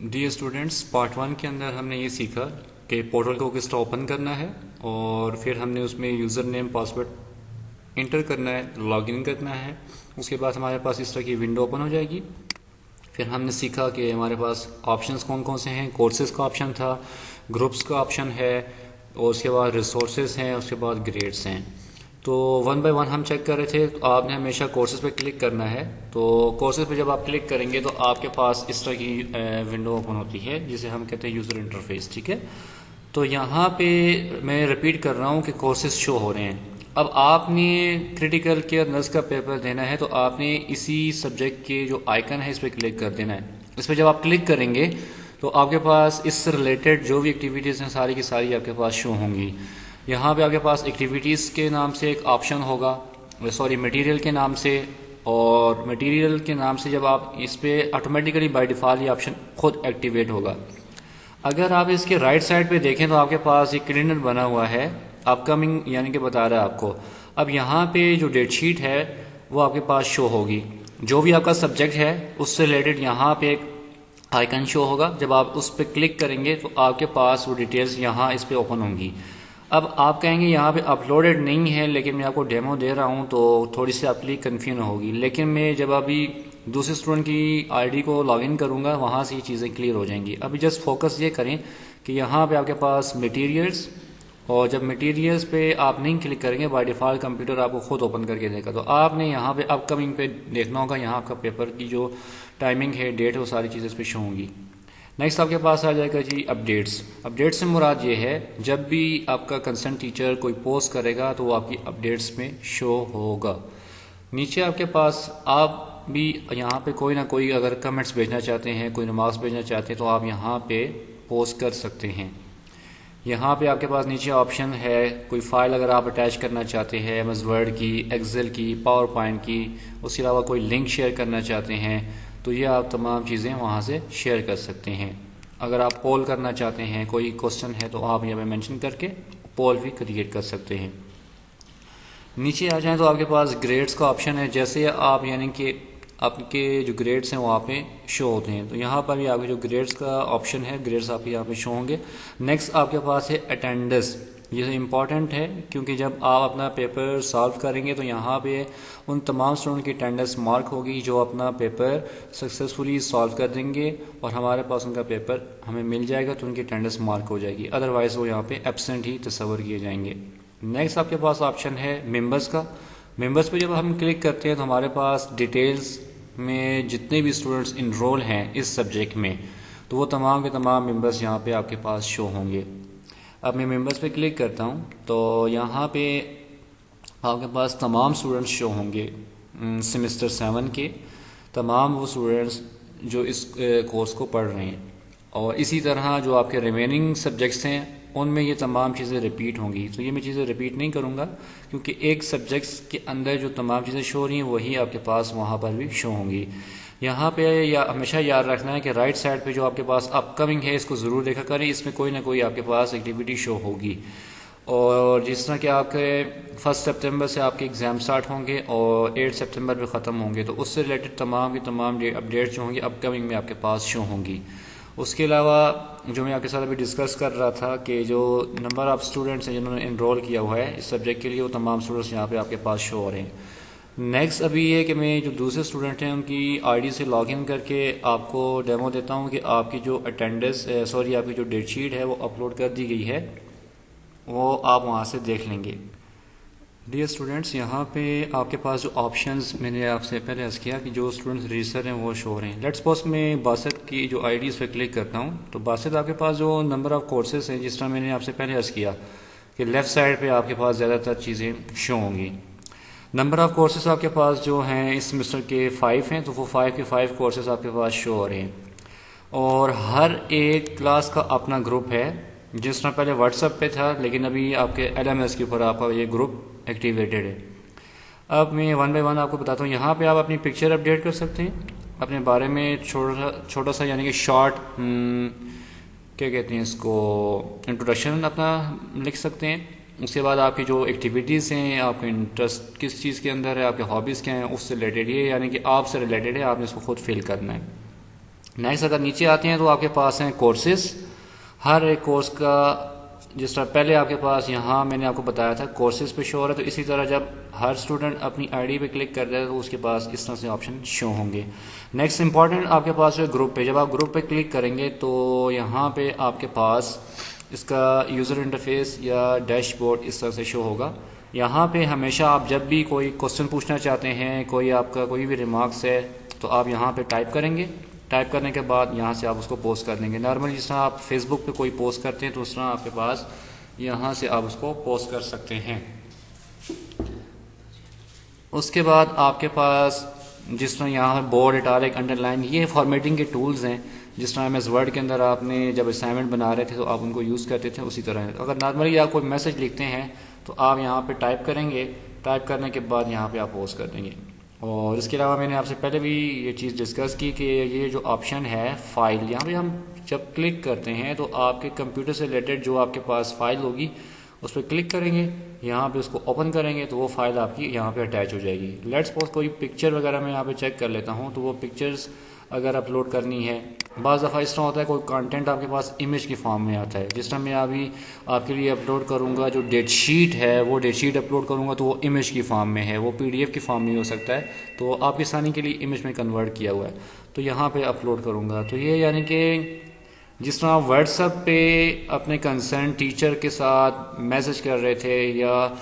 Dear students, part one के अंदर हमने ये सीखा कि पोर्टल को किस तरह ओपन करना है और फिर हमने उसमें यूज़र नेम पासवर्ड इंटर करना है, लॉगिन करना है। उसके बाद हमारे पास इस तरह की विंडो ओपन हो जाएगी। फिर हमने सीखा कि हमारे पास ऑप्शंस कौन कौन से हैं। कोर्सेज का ऑप्शन था, ग्रुप्स का ऑप्शन है, और उसके बाद रिसोर्सेज हैं, उसके बाद ग्रेड्स हैं। तो वन बाय वन हम चेक कर रहे थे। तो आपने हमेशा कोर्सेज पे क्लिक करना है। तो कोर्सेज पे जब आप क्लिक करेंगे तो आपके पास इस तरह की विंडो ओपन होती है जिसे हम कहते हैं यूज़र इंटरफेस। ठीक है, तो यहाँ पे मैं रिपीट कर रहा हूँ कि कोर्सेज शो हो रहे हैं। अब आपने क्रिटिकल केयर नर्स का पेपर देना है तो आपने इसी सब्जेक्ट के जो आइकन है इस पर क्लिक कर देना है। इस पर जब आप क्लिक करेंगे तो आपके पास इससे रिलेटेड जो भी एक्टिविटीज़ हैं सारी की सारी आपके पास शो होंगी। यहाँ पे आपके पास एक्टिविटीज़ के नाम से एक ऑप्शन होगा, सॉरी मटेरियल के नाम से, और मटेरियल के नाम से जब आप इस पर ऑटोमेटिकली बाय डिफ़ॉल्ट ये ऑप्शन खुद एक्टिवेट होगा। अगर आप इसके राइट साइड पे देखें तो आपके पास एक कैलेंडर बना हुआ है, अपकमिंग यानी कि बता रहा है आपको। अब यहाँ पे जो डेट शीट है वो आपके पास शो होगी। जो भी आपका सब्जेक्ट है उससे रिलेटेड यहाँ पे एक आइकन शो होगा। जब आप उस पर क्लिक करेंगे तो आपके पास वो डिटेल्स यहाँ इस पर ओपन होंगी। अब आप कहेंगे यहाँ पे अपलोडेड नहीं है, लेकिन मैं आपको डेमो दे रहा हूँ तो थोड़ी सी आपके लिए कन्फ्यूजन होगी। लेकिन मैं जब अभी दूसरे स्टूडेंट की आईडी को लॉगिन करूँगा वहाँ से ये चीज़ें क्लियर हो जाएंगी। अभी जस्ट फोकस ये करें कि यहाँ पे आपके पास मटेरियल्स, और जब मटेरियल्स पे आप नहीं क्लिक करेंगे बाय डिफ़ॉल्ट कंप्यूटर आपको खुद ओपन करके देगा। तो आपने यहाँ पे अपकमिंग पे देखना होगा, यहाँ आपका पेपर की जो टाइमिंग है, डेट है, वो सारी चीज़ें इस पर शो होंगी। नेक्स्ट आपके पास आ जाएगा जी अपडेट्स। अपडेट्स से मुराद ये है जब भी आपका कंसर्न टीचर कोई पोस्ट करेगा तो वो आपकी अपडेट्स में शो होगा। नीचे आपके पास आप भी यहाँ पे कोई ना कोई अगर कमेंट्स भेजना चाहते हैं, कोई रिमार्क्स भेजना चाहते हैं तो आप यहाँ पे पोस्ट कर सकते हैं। यहाँ पे आपके पास नीचे ऑप्शन है, कोई फाइल अगर आप अटैच करना चाहते हैं, एम एस वर्ड की, एक्सेल की, पावर पॉइंट की, उसके अलावा कोई लिंक शेयर करना चाहते हैं तो ये आप तमाम चीज़ें वहाँ से शेयर कर सकते हैं। अगर आप पोल करना चाहते हैं, कोई क्वेश्चन है तो आप यहाँ पे मेंशन करके पोल भी क्रिएट कर सकते हैं। नीचे आ जाएं तो आपके पास ग्रेड्स का ऑप्शन है। जैसे आप यानी कि आपके जो ग्रेड्स हैं वहाँ पे शो होते हैं, तो यहाँ पर भी आपके जो ग्रेड्स का ऑप्शन है, ग्रेड्स आपके यहाँ पे शो होंगे। नेक्स्ट आपके पास है अटेंडेंस। ये इम्पॉर्टेंट है क्योंकि जब आप अपना पेपर सॉल्व करेंगे तो यहाँ पे उन तमाम स्टूडेंट की अटेंडेंस मार्क होगी जो अपना पेपर सक्सेसफुली सॉल्व कर देंगे और हमारे पास उनका पेपर हमें मिल जाएगा तो उनकी अटेंडेंस मार्क हो जाएगी। अदरवाइज़ वो यहाँ पे एब्सेंट ही तस्वर किए जाएंगे। नेक्स्ट आपके पास ऑप्शन है मेंबर्स का। मेंबर्स पे जब हम क्लिक करते हैं तो हमारे पास डिटेल्स में जितने भी स्टूडेंट्स इनरोल हैं इस सब्जेक्ट में तो वो तमाम के तमाम मेंबर्स यहाँ पे आपके पास शो होंगे। अब मैं मेंबर्स पे क्लिक करता हूँ तो यहाँ पे आपके पास तमाम स्टूडेंट्स शो होंगे। सेमेस्टर 7 के तमाम वो स्टूडेंट्स जो इस कोर्स को पढ़ रहे हैं, और इसी तरह जो आपके रिमेनिंग सब्जेक्ट्स हैं उनमें ये तमाम चीज़ें रिपीट होंगी। तो ये मैं चीज़ें रिपीट नहीं करूँगा क्योंकि एक सब्जेक्ट्स के अंदर जो तमाम चीज़ें शो हो रही हैं वही आपके पास वहाँ पर भी शो होंगी। यहाँ पे या हमेशा याद रखना है कि राइट साइड पे जो आपके पास अपकमिंग है इसको ज़रूर देखा करें, इसमें कोई ना कोई आपके पास एक्टिविटी शो होगी। और जिस तरह कि आपके 1 सितंबर से आपके एग्ज़ाम स्टार्ट होंगे और 8 सितंबर पे ख़त्म होंगे तो उससे रिलेटेड तमाम की तमाम अपडेट्स जो होंगी अपकमिंग में आपके पास शो होंगी। उसके अलावा जो मैं आपके साथ अभी डिस्कस कर रहा था कि जो नंबर ऑफ़ स्टूडेंट्स हैं जिन्होंने इनरोल किया हुआ है इस सब्जेक्ट के लिए वो तमाम स्टूडेंट्स यहाँ पे आपके पास शो हो रहे हैं। नेक्स्ट अभी ये कि मैं जो दूसरे स्टूडेंट हैं उनकी आईडी से लॉगिन करके आपको डेमो देता हूँ कि आपकी जो अटेंडेंस सॉरी आपकी जो डेट शीट है वो अपलोड कर दी गई है, वो आप वहाँ से देख लेंगे। डियर स्टूडेंट्स, यहाँ पे आपके पास जो ऑप्शंस मैंने आपसे पहले अर्ज़ किया कि जो स्टूडेंट्स रजिस्टर हैं वो शो हो रहे हैं। लेट्स सपोज मैं बासित की जो आईडी इस पर क्लिक करता हूँ तो बासित आपके पास जो नंबर ऑफ़ कोर्सेज हैं जिस तरह मैंने आपसे पहले अर्ज़ किया कि लेफ़्ट साइड पे आपके पास ज़्यादातर चीज़ें शो होंगी। नंबर ऑफ़ कोर्सेज आपके पास जो हैं इस सेमेस्टर के 5 हैं तो वो 5 के 5 कोर्सेज आपके पास शो हो रहे हैं। और हर एक क्लास का अपना ग्रुप है। जिस तरह पहले व्हाट्सएप पे था लेकिन अभी आपके LMS के ऊपर आपका ये ग्रुप एक्टिवेटेड है। अब मैं वन बाय वन आपको बताता हूँ। यहाँ पे आप अपनी पिक्चर अपडेट कर सकते हैं, अपने बारे में छोटा सा यानी कि शॉर्ट क्या कहते हैं इसको, इंट्रोडक्शन अपना लिख सकते हैं। उसके बाद आपकी जो एक्टिविटीज़ हैं, आपका इंटरेस्ट किस चीज़ के अंदर है, आपके हॉबीज़ क्या हैं, उससे रिलेटेड ये यानी कि आपसे रिलेटेड है, आपने इसको खुद फिल करना है। नेक्स्ट अगर नीचे आते हैं तो आपके पास हैं कोर्सेज। हर एक कोर्स का जिस तरह पहले आपके पास यहाँ मैंने आपको बताया था कोर्सेज पे शो हो रहा है, तो इसी तरह जब हर स्टूडेंट अपनी आईडी पे क्लिक करता है तो उसके पास इस तरह से ऑप्शन शो होंगे। नेक्स्ट इंपॉर्टेंट आपके पास है ग्रुप पे। जब आप ग्रुप पे क्लिक करेंगे तो यहाँ पे आपके पास इसका यूज़र इंटरफेस या डैशबोर्ड इस तरह से शो होगा। यहाँ पे हमेशा आप जब भी कोई क्वेश्चन पूछना चाहते हैं, कोई आपका कोई भी रिमार्क्स है, तो आप यहाँ पे टाइप करेंगे। टाइप करने के बाद यहाँ से आप उसको पोस्ट कर देंगे। नॉर्मली जिस तरह आप फेसबुक पे कोई पोस्ट करते हैं तो उस तरह आपके पास यहाँ से आप उसको पोस्ट कर सकते हैं। उसके बाद आपके पास जिस तरह यहाँ बोल्ड, इटालिक, अंडरलाइन, ये फॉर्मेटिंग के टूल्स हैं। जिस तरह MS वर्ड के अंदर आपने जब असाइनमेंट बना रहे थे तो आप उनको यूज़ करते थे, उसी तरह अगर नॉर्मली आप कोई मैसेज लिखते हैं तो आप यहाँ पे टाइप करेंगे। टाइप करने के बाद यहाँ पे आप पोस्ट कर देंगे। और इसके अलावा मैंने आपसे पहले भी ये चीज़ डिस्कस की कि ये जो ऑप्शन है फाइल, यहाँ पे हम जब क्लिक करते हैं तो आपके कंप्यूटर से रिलेटेड जो आपके पास फाइल होगी उस पर क्लिक करेंगे, यहाँ पे उसको ओपन करेंगे तो वो फाइल आपकी यहाँ पे अटैच हो जाएगी। लेट्स सपोज कोई पिक्चर वगैरह मैं यहाँ पे चेक कर लेता हूँ, तो वो पिक्चर्स अगर अपलोड करनी है, बाज़ दफ़ा इस तरह होता है कोई कंटेंट आपके पास इमेज की फॉर्म में आता है। जिस तरह मैं अभी आपके लिए अपलोड करूँगा जो डेट शीट है, वो डेट शीट अपलोड करूँगा तो वो इमेज की फॉर्म में है, वो PDF की फॉर्म में हो सकता है, तो आपकी आसानी के लिए इमेज में कन्वर्ट किया हुआ है, तो यहाँ पे अपलोड करूँगा। तो ये यानी कि जिस तरह आप व्हाट्सएप पे अपने कंसर्न टीचर के साथ मैसेज कर रहे थे या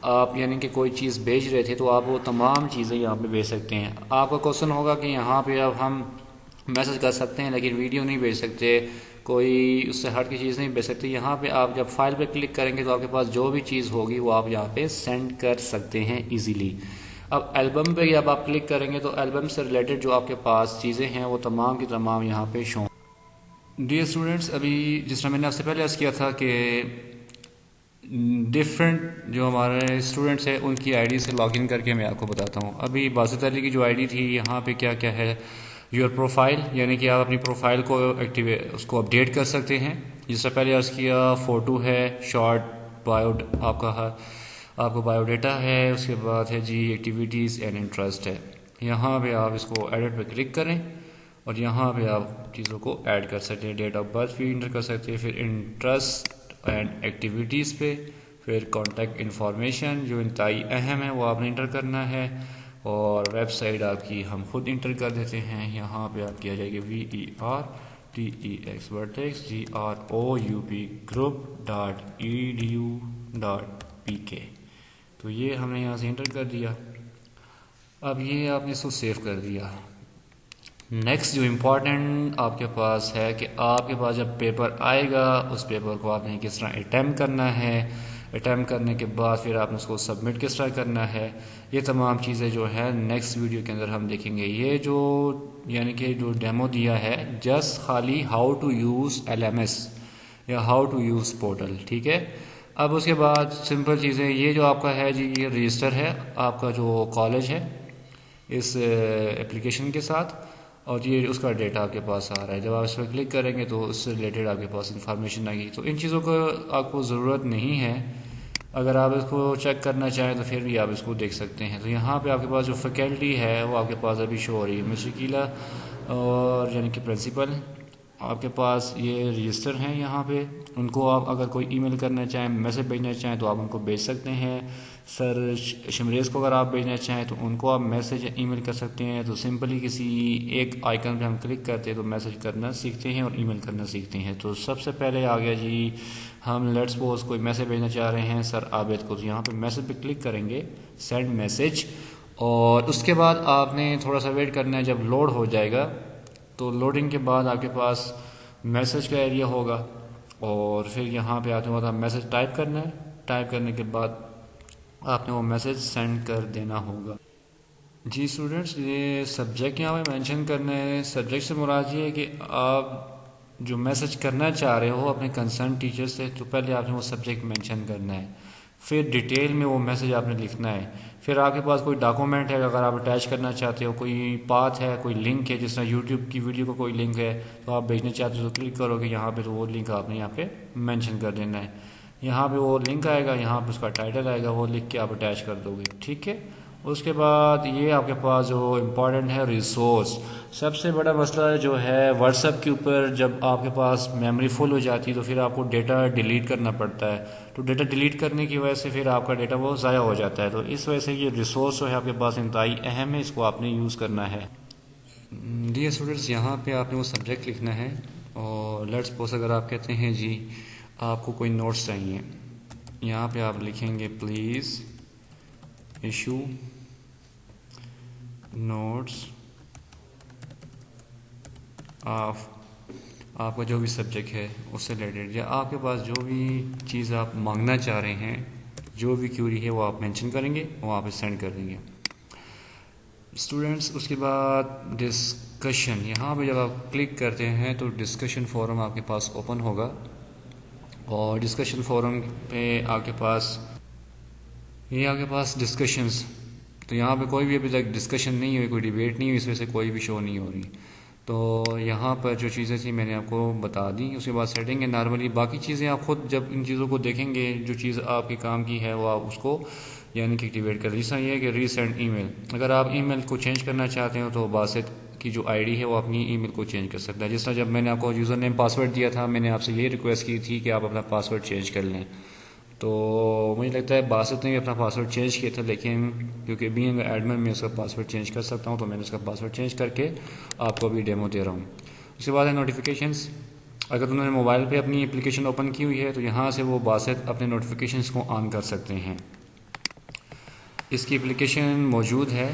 आप यानी कि कोई चीज़ भेज रहे थे, तो आप वो तमाम चीज़ें यहाँ पे भेज सकते हैं। आपका क्वेश्चन होगा कि यहाँ पे अब हम मैसेज कर सकते हैं लेकिन वीडियो नहीं भेज सकते, कोई उससे हट की चीज़ नहीं भेज सकते। यहाँ पे आप जब फाइल पे क्लिक करेंगे तो आपके पास जो भी चीज़ होगी वो आप यहाँ पे सेंड कर सकते हैं ईजीली। अब एल्बम पे जब आप क्लिक करेंगे तो एल्बम से रिलेटेड जो आपके पास चीज़ें हैं वो तमाम की तमाम यहाँ पे शो। डियर स्टूडेंट्स, अभी जिस तरह मैंने आपसे पहले अर्ज़ किया था कि डिफरेंट जो हमारे स्टूडेंट्स हैं उनकी आईडी से लॉगिन करके मैं आपको बताता हूँ। अभी बासित अली की जो आईडी थी, यहाँ पे क्या क्या है, योर प्रोफाइल, यानी कि आप अपनी प्रोफाइल को उसको अपडेट कर सकते हैं। जिस तरह पहले अर्ज़ किया, फ़ोटो है, शॉर्ट बायो आपको बायोडाटा है, उसके बाद है जी एक्टिविटीज़ एंड इंटरेस्ट है। यहाँ पे आप इसको एडिट पे क्लिक करें और यहाँ पे आप चीज़ों को ऐड कर सकते हैं। डेट ऑफ बर्थ भी इंटर कर सकते हैं, फिर इंटरेस्ट एंड एक्टिविटीज़ पे, फिर कॉन्टैक्ट इन्फॉर्मेशन जो इंतहाई अहम है वो आपने इंटर करना है, और वेबसाइट आपकी हम खुद इंटर कर देते हैं। यहाँ पे आपकी आ जाएगी VERTEX वर्टेक्स group.edu.pk। तो ये हमने यहाँ से इंटर कर दिया। अब ये आपने इसको सेव कर दिया। नेक्स्ट जो इम्पोर्टेंट आपके पास है कि आपके पास जब पेपर आएगा उस पेपर को आपने किस तरह अटैम्प्ट करना है, अटैम्प्ट करने के बाद फिर आपने उसको सबमिट किस तरह करना है, ये तमाम चीज़ें जो है नेक्स्ट वीडियो के अंदर हम देखेंगे। ये जो यानी कि जो डेमो दिया है जस्ट खाली हाउ टू यूज़ LMS या हाउ टू यूज़ पोर्टल, ठीक है। अब उसके बाद सिंपल चीज़ें, ये जो आपका है जी, ये रजिस्टर है आपका जो कॉलेज है इस एप्लीकेशन के साथ, और ये उसका डेटा आपके पास आ रहा है। जब आप इस पर क्लिक करेंगे तो उससे रिलेटेड आपके पास इंफॉर्मेशन आएगी। तो इन चीज़ों को आपको ज़रूरत नहीं है, अगर आप इसको चेक करना चाहें तो फिर भी आप इसको देख सकते हैं। तो यहाँ पे आपके पास जो फैकल्टी है वो आपके पास अभी शो हो रही है, मिस्टर कीला और यानी कि प्रिंसिपल आपके पास ये रजिस्टर हैं। यहाँ पे उनको आप अगर कोई ईमेल करना चाहें, मैसेज भेजना चाहें तो आप उनको भेज सकते हैं। सर शमरेज़ को अगर आप भेजना चाहें तो उनको आप मैसेज ईमेल कर सकते हैं। तो सिंपली किसी एक आइकन पे हम क्लिक करते हैं तो मैसेज करना सीखते हैं और ईमेल करना सीखते हैं। तो सबसे पहले आ गया जी, हम लेट्स सपोज कोई मैसेज भेजना चाह रहे हैं सर आबिद को, तो यहाँ पे मैसेज पे क्लिक करेंगे, सेंड मैसेज, और उसके बाद आपने थोड़ा सा वेट करना है। जब लोड हो जाएगा तो लोडिंग के बाद आपके पास मैसेज का एरिया होगा, और फिर यहाँ पे आपके बाद मैसेज टाइप करना है। टाइप करने के बाद आपने वो मैसेज सेंड कर देना होगा। जी स्टूडेंट्स, ये सब्जेक्ट यहाँ पे मेंशन करना है। सब्जेक्ट से मुराद ये है कि आप जो मैसेज करना चाह रहे हो अपने कंसर्न टीचर से, तो पहले आपने वो सब्जेक्ट मेंशन करना है, फिर डिटेल में वो मैसेज आपने लिखना है। फिर आपके पास कोई डॉक्यूमेंट है अगर आप अटैच करना चाहते हो, कोई पाथ है, कोई लिंक है, जिस तरह यूट्यूब की वीडियो को कोई लिंक है तो आप भेजना चाहते हो तो क्लिक करोगे यहाँ पे, तो वो लिंक आपने यहाँ पे मेंशन कर देना है। यहाँ पे वो लिंक आएगा, यहाँ पे उसका टाइटल आएगा, वो लिख के आप अटैच कर दोगे, ठीक है। उसके बाद ये आपके पास जो इम्पोर्टेंट है रिसोर्स। सबसे बड़ा मसला जो है व्हाट्सएप के ऊपर, जब आपके पास मेमोरी फुल हो जाती है तो फिर आपको डेटा डिलीट करना पड़ता है। तो डेटा डिलीट करने की वजह से फिर आपका डेटा वो ज़ाया हो जाता है। तो इस वजह से ये रिसोर्स जो है आपके पास इंतहाई अहम है, इसको आपने यूज़ करना है। डियर स्टूडेंट्स, यहाँ पे आपने वो सब्जेक्ट लिखना है और लेट्स सपोज अगर आप कहते हैं जी आपको कोई नोट्स चाहिए, यहाँ पे आप लिखेंगे प्लीज़ इशू नोट्स आपका जो भी सब्जेक्ट है उससे रिलेटेड, या आपके पास जो भी चीज़ आप मांगना चाह रहे हैं, जो भी क्यूरी है वो आप मेंशन करेंगे, वो आप सेंड कर देंगे स्टूडेंट्स। उसके बाद डिस्कशन, यहाँ पे जब आप क्लिक करते हैं तो डिस्कशन फोरम आपके पास ओपन होगा और डिस्कशन फोरम पे आपके पास डिस्कशंस, तो यहाँ पे कोई भी अभी तक डिस्कशन नहीं हुई, कोई डिबेट नहीं हुई, इस वजह से कोई भी शो नहीं हो रही। तो यहाँ पर जो चीज़ें थी मैंने आपको बता दी। उसके बाद सेटिंग है नॉर्मली, बाकी चीज़ें आप खुद जब इन चीज़ों को देखेंगे, जो चीज़ आपके काम की है वो आप उसको यानी कि एक्टिवेट कर। जैसा ये है कि रीसेंड ईमेल, अगर आप ईमेल को चेंज करना चाहते हो तो बासित की जो आईडी है वो अपनी ईमेल को चेंज कर सकता है। जिस तरह जब मैंने आपको यूज़र नेम पासवर्ड दिया था, मैंने आपसे ये रिक्वेस्ट की थी कि आप अपना पासवर्ड चेंज कर लें, तो मुझे लगता है बासित ने भी अपना पासवर्ड चेंज किया था, लेकिन क्योंकि बीइंग एडमिन मैं उसका पासवर्ड चेंज कर सकता हूँ तो मैंने उसका पासवर्ड चेंज करके आपको अभी डेमो दे रहा हूँ। उसके बाद है नोटिफिकेशंस। अगर उन्होंने मोबाइल पे अपनी एप्लीकेशन ओपन की हुई है तो यहाँ से वो बासित अपने नोटिफिकेशंस को ऑन कर सकते हैं। इसकी एप्लीकेशन मौजूद है,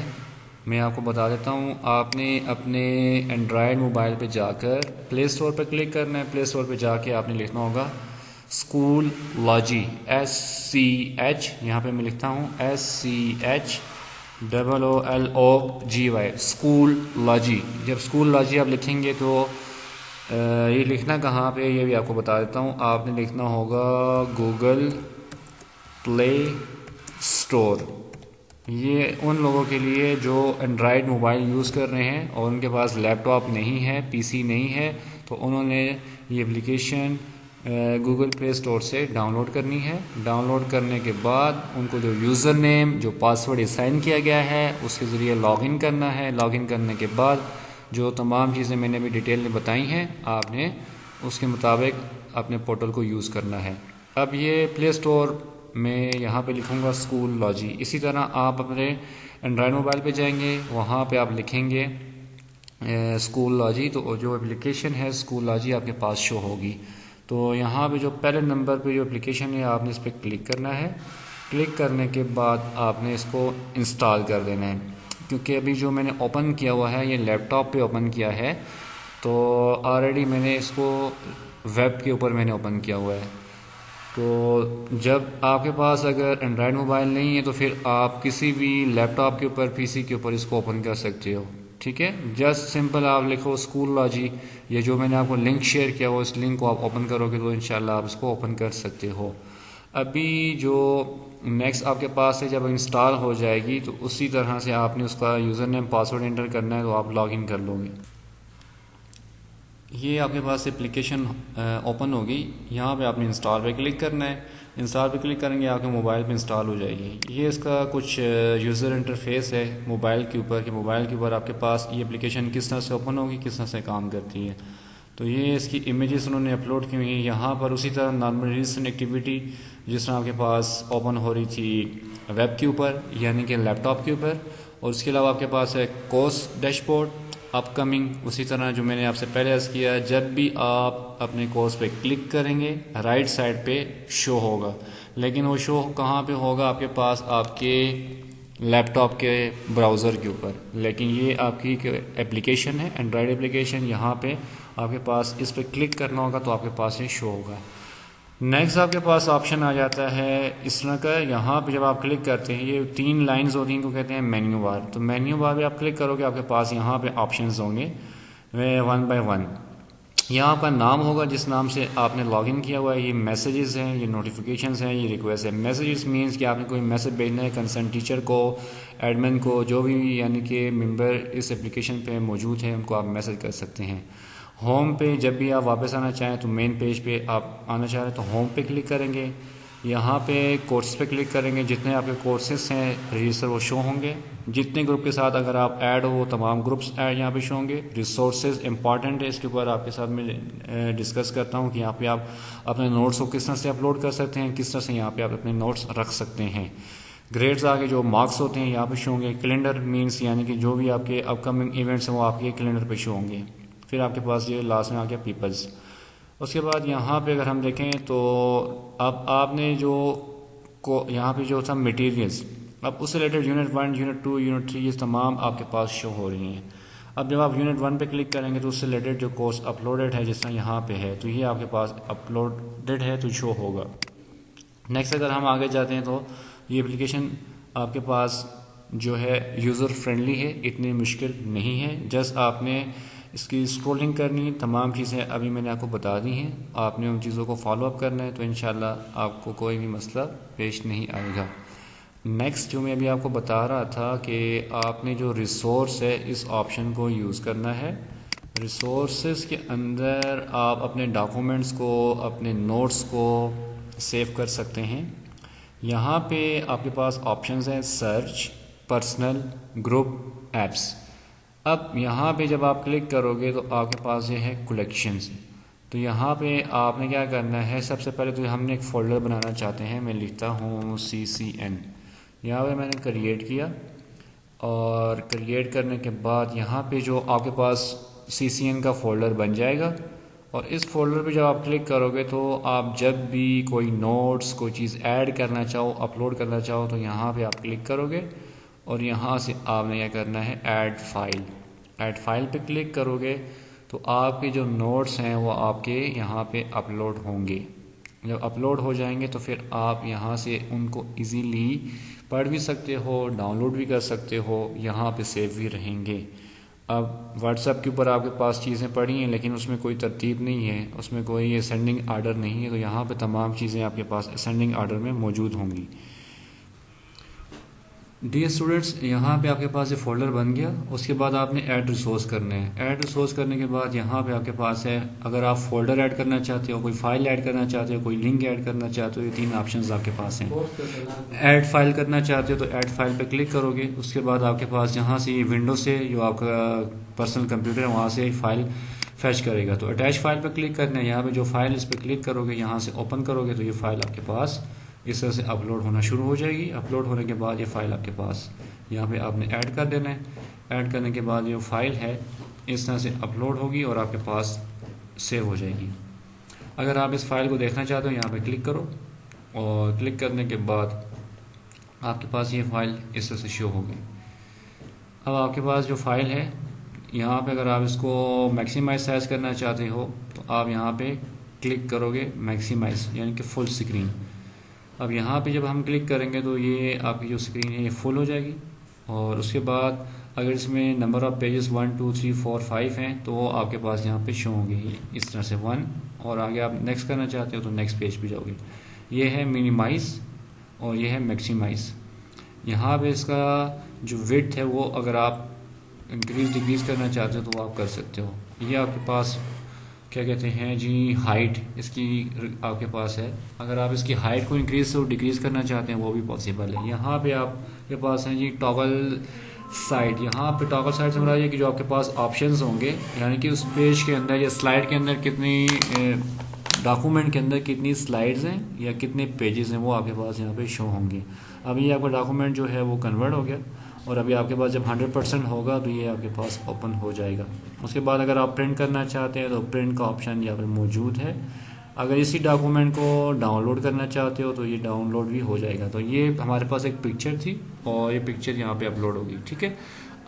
मैं आपको बता देता हूँ। आपने अपने एंड्रॉयड मोबाइल पे जाकर प्ले स्टोर पर क्लिक करना है। प्ले स्टोर पे जाके आपने लिखना होगा स्कूलॉजी, SCH, यहाँ पे मैं लिखता हूँ SCHOOLOGY, स्कूलॉजी। जब स्कूलॉजी आप लिखेंगे तो ये लिखना कहाँ पे, ये भी आपको बता देता हूँ। आपने लिखना होगा गूगल प्ले स्टोर। ये उन लोगों के लिए जो एंड्रॉयड मोबाइल यूज़ कर रहे हैं और उनके पास लैपटॉप नहीं है, पीसी नहीं है, तो उन्होंने ये एप्लीकेशन गूगल प्ले स्टोर से डाउनलोड करनी है। डाउनलोड करने के बाद उनको जो यूज़र नेम, जो पासवर्ड असाइन किया गया है उसके ज़रिए लॉगिन करना है। लॉगिन करने के बाद जो तमाम चीज़ें मैंने अभी डिटेल में बताई हैं आपने उसके मुताबिक अपने पोर्टल को यूज़ करना है। अब ये प्ले स्टोर मैं यहाँ पे लिखूँगा स्कूलॉजी। इसी तरह आप अपने एंड्रॉयड मोबाइल पे जाएंगे, वहाँ पे आप लिखेंगे स्कूलॉजी, तो जो एप्लीकेशन है स्कूलॉजी आपके पास शो होगी। तो यहाँ पे जो पहले नंबर पे जो एप्लीकेशन है आपने इस पर क्लिक करना है। क्लिक करने के बाद आपने इसको इंस्टॉल कर देना है। क्योंकि अभी जो मैंने ओपन किया हुआ है ये लैपटॉप पे ओपन किया है, तो ऑलरेडी मैंने इसको वेब के ऊपर मैंने ओपन किया हुआ है। तो जब आपके पास अगर एंड्रॉयड मोबाइल नहीं है तो फिर आप किसी भी लैपटॉप के ऊपर, पीसी के ऊपर इसको ओपन कर सकते हो। ठीक है, जस्ट सिंपल आप लिखो स्कूलॉजी, ये जो मैंने आपको लिंक शेयर किया वो इस लिंक को आप ओपन करोगे तो इंशाल्लाह आप इसको ओपन कर सकते हो। अभी जो नेक्स्ट आपके पास है, जब इंस्टॉल हो जाएगी तो उसी तरह से आपने उसका यूज़र नेम पासवर्ड एंटर करना है, तो आप लॉगिन कर लोगे। ये आपके पास एप्लीकेशन ओपन होगी, यहाँ पे आपने इंस्टॉल पे क्लिक करना है। इंस्टॉल पे क्लिक करेंगे आपके मोबाइल पे इंस्टॉल हो जाएगी। ये इसका कुछ यूज़र इंटरफेस है मोबाइल के ऊपर, कि मोबाइल के ऊपर आपके पास ये एप्लीकेशन किस तरह से ओपन होगी, किस तरह से काम करती है। तो ये इसकी इमेजेस उन्होंने अपलोड की हुई है यहाँ पर। उसी तरह नॉर्मल रीसेंट एक्टिविटी जिस तरह आपके पास ओपन हो रही थी वेब के ऊपर यानी कि लैपटॉप के ऊपर, और उसके अलावा आपके पास है कोर्स डैशबोर्ड अपकमिंग। उसी तरह जो मैंने आपसे पहले अर्ज़ किया, जब भी आप अपने कोर्स पे क्लिक करेंगे राइट साइड पे शो होगा, लेकिन वो शो कहाँ पे होगा, आपके पास आपके लैपटॉप के ब्राउज़र के ऊपर। लेकिन ये आपकी एप्लीकेशन है एंड्रॉयड एप्लीकेशन, यहाँ पे आपके पास इस पर क्लिक करना होगा तो आपके पास ये शो होगा। नेक्स्ट आपके पास ऑप्शन आ जाता है इस तरह का, यहाँ पे जब आप क्लिक करते हैं ये 3 लाइंस होती हैं, इनको कहते हैं मेन्यू बार। तो मेन्यू बार पे आप क्लिक करोगे आपके पास यहाँ पे ऑप्शंस होंगे वे 1 बाय 1। यहाँ आपका नाम होगा जिस नाम से आपने लॉगिन किया हुआ है, ये मैसेजेस हैं, ये नोटिफिकेशंस हैं, ये रिक्वेस्ट है। मैसेजेस मीन्स कि आपने कोई मैसेज भेजना है कंसर्न टीचर को, एडमिन को, जो भी यानी कि मेंबर इस एप्लीकेशन पे मौजूद हैं उनको आप मैसेज कर सकते हैं। होम पे जब भी आप वापस आना चाहें तो मेन पेज पे आप आना चाह रहे हैं तो होम पे क्लिक करेंगे। यहाँ पे कोर्सेज पे क्लिक करेंगे, जितने आपके कोर्सेज हैं रजिस्टर वो शो होंगे। जितने ग्रुप के साथ अगर आप ऐड हो तमाम ग्रुप्स ऐड यहाँ पे शो होंगे। रिसोर्सेज इंपॉर्टेंट है, इसके ऊपर आपके साथ मैं डिस्कस करता हूँ कि यहाँ पे आप अपने नोट्स को किस तरह से अपलोड कर सकते हैं, किस तरह से यहाँ पे आप अपने नोट्स रख सकते हैं। ग्रेड्स आगे जो मार्क्स होते हैं यहाँ पे शो होंगे। कैलेंडर मीन्स यानी कि जो भी आपके अपकमिंग इवेंट्स हैं वो आपके कैलेंडर पे शो होंगे। फिर आपके पास ये लास्ट में आ गया पीपल्स। उसके बाद यहाँ पे अगर हम देखें तो अब आपने जो को यहाँ पे जो था मटेरियल्स, अब उससे रिलेटेड यूनिट 1, यूनिट 2, यूनिट 3 ये तमाम आपके पास शो हो रही हैं। अब जब आप यूनिट 1 पे क्लिक करेंगे तो उससे रिलेटेड जो कोर्स अपलोडेड है जिस तरह यहाँ पे है तो ये आपके पास अपलोडेड है तो शो होगा। नेक्स्ट अगर हम आगे जाते हैं तो ये एप्लीकेशन आपके पास जो है यूज़र फ्रेंडली है, इतनी मुश्किल नहीं है। जस्ट आपने इसकी स्क्रॉलिंग करनी है, तमाम चीज़ें अभी मैंने आपको बता दी हैं, आपने उन चीज़ों को फॉलो अप करना है तो इंशाल्लाह आपको कोई भी मसला पेश नहीं आएगा। नेक्स्ट जो मैं अभी आपको बता रहा था कि आपने जो रिसोर्स है इस ऑप्शन को यूज़ करना है। रिसोर्सेज के अंदर आप अपने डॉक्यूमेंट्स को, अपने नोट्स को सेव कर सकते हैं। यहाँ पे आपके पास ऑप्शंस हैं सर्च, पर्सनल, ग्रुप, एप्स। अब यहाँ पे जब आप क्लिक करोगे तो आपके पास ये है कलेक्शंस। तो यहाँ पे आपने क्या करना है, सबसे पहले तो हमने एक फ़ोल्डर बनाना चाहते हैं। मैं लिखता हूँ CCN, यहाँ पे मैंने क्रिएट किया और क्रिएट करने के बाद यहाँ पे जो आपके पास CCN का फ़ोल्डर बन जाएगा। और इस फोल्डर पे जब आप क्लिक करोगे तो आप जब भी कोई नोट्स, कोई चीज़ ऐड करना चाहो, अपलोड करना चाहो तो यहाँ पे आप क्लिक करोगे और यहाँ से आपने क्या करना है ऐड फाइल पे क्लिक करोगे तो आपके जो नोट्स हैं वो आपके यहाँ पे अपलोड होंगे। जब अपलोड हो जाएंगे तो फिर आप यहाँ से उनको इजीली पढ़ भी सकते हो, डाउनलोड भी कर सकते हो, यहाँ पे सेव भी रहेंगे। अब व्हाट्सएप के ऊपर आपके पास चीज़ें पड़ी हैं लेकिन उसमें कोई तरतीब नहीं है, उसमें कोई असेंडिंग आर्डर नहीं है, तो यहाँ पे तमाम चीज़ें आपके पास असेंडिंग आर्डर में मौजूद होंगी। डियर स्टूडेंट्स, यहाँ पे आपके पास ये फोल्डर बन गया। उसके बाद आपने ऐड रिसोर्स करने हैं। ऐड रिसोर्स करने के बाद यहाँ पे आपके पास है, अगर आप फोल्डर ऐड करना चाहते हो, कोई फाइल ऐड करना चाहते हो, कोई लिंक ऐड करना चाहते हो, ये 3 ऑप्शंस आपके पास हैं। ऐड फाइल करना चाहते हो तो ऐड फाइल पे क्लिक करोगे। उसके बाद आपके पास यहाँ से ये विंडो से जो आपका पर्सनल कंप्यूटर है वहाँ से फाइल फैच करेगा। तो अटैच फाइल पर क्लिक करना है। यहाँ पे जो फाइल इस पर क्लिक करोगे, यहाँ से ओपन करोगे तो ये फाइल आपके पास इस तरह से अपलोड होना शुरू हो जाएगी। अपलोड होने के बाद ये फ़ाइल आपके पास यहाँ पे आपने ऐड कर देना है। ऐड करने के बाद ये फाइल है इस तरह से अपलोड होगी और आपके पास सेव हो जाएगी। अगर आप इस फाइल को देखना चाहते हो यहाँ पे क्लिक करो और क्लिक करने के बाद आपके पास ये फ़ाइल इस तरह से शो होगी। अब आपके पास जो फ़ाइल है यहाँ पे अगर आप इसको मैक्सिमाइज साइज़ करना चाहते हो तो आप यहाँ पे क्लिक करोगे मैक्सिमाइज यानी कि फुल स्क्रीन। अब यहाँ पे जब हम क्लिक करेंगे तो ये आपकी जो स्क्रीन है ये फुल हो जाएगी। और उसके बाद अगर इसमें नंबर ऑफ़ पेजेस 1 2 3 4 5 हैं तो वो आपके पास यहाँ पे शो होंगे इस तरह से 1, और आगे आप नेक्स्ट करना चाहते हो तो नेक्स्ट पेज पे जाओगे। ये है मिनिमाइज़ और ये है मैक्सिमाइज़। यहाँ पे इसका जो विड्थ है वो अगर आप इंक्रीज़ डिक्रीज़ करना चाहते हो तो वो आप कर सकते हो। ये आपके पास क्या कहते हैं जी, हाइट इसकी आपके पास है। अगर आप इसकी हाइट को इंक्रीज़ और डिक्रीज़ करना चाहते हैं वो भी पॉसिबल है। यहाँ पे आपके पास है जी टॉगल साइड। यहाँ पे टॉगल साइड से मतलब ये कि जो आपके पास ऑप्शंस होंगे यानी कि उस पेज के अंदर या स्लाइड के अंदर कितनी डॉक्यूमेंट के अंदर कितनी स्लाइड्स हैं या कितने पेजेस हैं वो आपके पास यहाँ पे शो होंगे। अभी आपका डॉक्यूमेंट जो है वो कन्वर्ट हो गया और अभी आपके पास जब 100% होगा तो ये आपके पास ओपन हो जाएगा। उसके बाद अगर आप प्रिंट करना चाहते हैं तो प्रिंट का ऑप्शन यहाँ पर मौजूद है। अगर इसी डॉक्यूमेंट को डाउनलोड करना चाहते हो तो ये डाउनलोड भी हो जाएगा। तो ये हमारे पास एक पिक्चर थी और ये पिक्चर यहाँ पे अपलोड होगी, ठीक है।